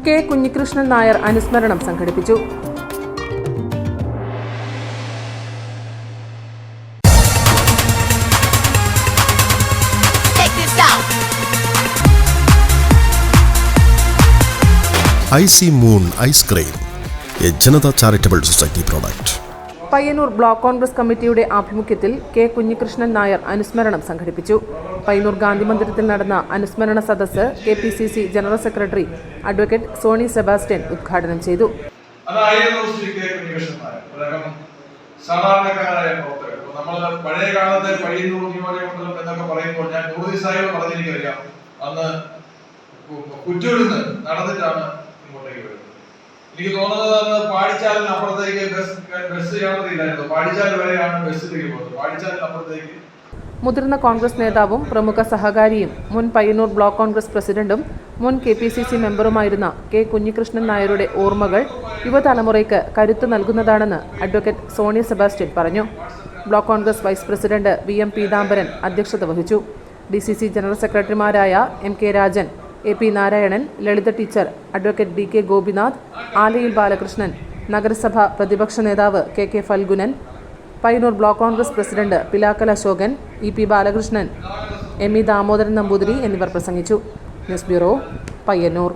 K Kunhikrishnan Nair അനുസ്മരണം സംഘടിപ്പിച്ചു. IC Moon Ice Cream, a Janata Charitable Society product. Payyanur block Congress കമ്മിറ്റിയുടെ ആഭിമുഖ്യത്തിൽ കെ കുഞ്ഞികൃഷ്ണൻ നായർ അനുസ്മരണം സംഘടിപ്പിച്ചു. പയ്യന്നൂർ ഗാന്ധി മന്ദിരത്തിൽ നടന്ന അനുസ്മരണ സദസ്സ് KPCC general secretary advocate Sony Sebastian ഉദ്ഘാടനം ചെയ്തു. സാധാരണക്കാരായ പ്രവർത്തകർ നമ്മൾ പഴയ കാലത്തെ പയ്യന്നൂർ നിയോജകമണ്ഡലം എന്നൊക്കെ പറയുമ്പോൾ ഞാൻ ടൂറിസ്റ്റ് സാഹിബ് പറഞ്ഞിരിക്കറിയാം, അന്ന് കുറ്റൂരിന്ന് നടന്നിട്ടാണ് ഇങ്ങോട്ടേക്ക് വരുന്നത്. എനിക്ക് തോന്നുന്നത് അന്ന് പാടിച്ചാലിന് അപ്പുറത്തേക്ക് ബസ് യാത്രയില്ലായിരുന്നു. പാടിച്ചാൽ വരെയാണ് ബസ്സിലേക്ക് പോകുന്നത്. പാടിച്ചാലിന് അപ്പുറത്തേക്ക് മുതിർന്ന കോൺഗ്രസ് നേതാവും പ്രമുഖ സഹകാരിയും മുൻ പയ്യന്നൂർ ബ്ലോക്ക് കോൺഗ്രസ് പ്രസിഡന്റും മുൻ KPCC മെമ്പറുമായിരുന്ന കെ കുഞ്ഞികൃഷ്ണൻ നായരുടെ ഓർമ്മകൾ യുവതലമുറയ്ക്ക് കരുത്ത് നൽകുന്നതാണെന്ന് അഡ്വക്കേറ്റ് സോണി സെബാസ്റ്റ്യൻ പറഞ്ഞു. Block Congress vice president VM Peethambaran അധ്യക്ഷത വഹിച്ചു. DCC ജനറൽ സെക്രട്ടറിമാരായ MK Rajan, AP Narayanan, Lalitha teacher, advocate DK Gopinath, ആലയിൽ ബാലകൃഷ്ണൻ, നഗരസഭ പ്രതിപക്ഷ നേതാവ് KK Phalgunan, Payyanur block Congress president Pilakkal Ashokan, EP Balakrishnan, ME Damodaran Namboothiri എന്നിവർ പ്രസംഗിച്ചു. News bureau, Payyanur.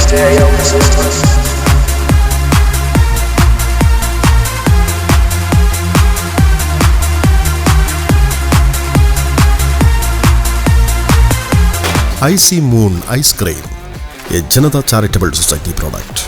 Stereo Systems. IC Moon Ice Cream, a Janata Charitable Society product.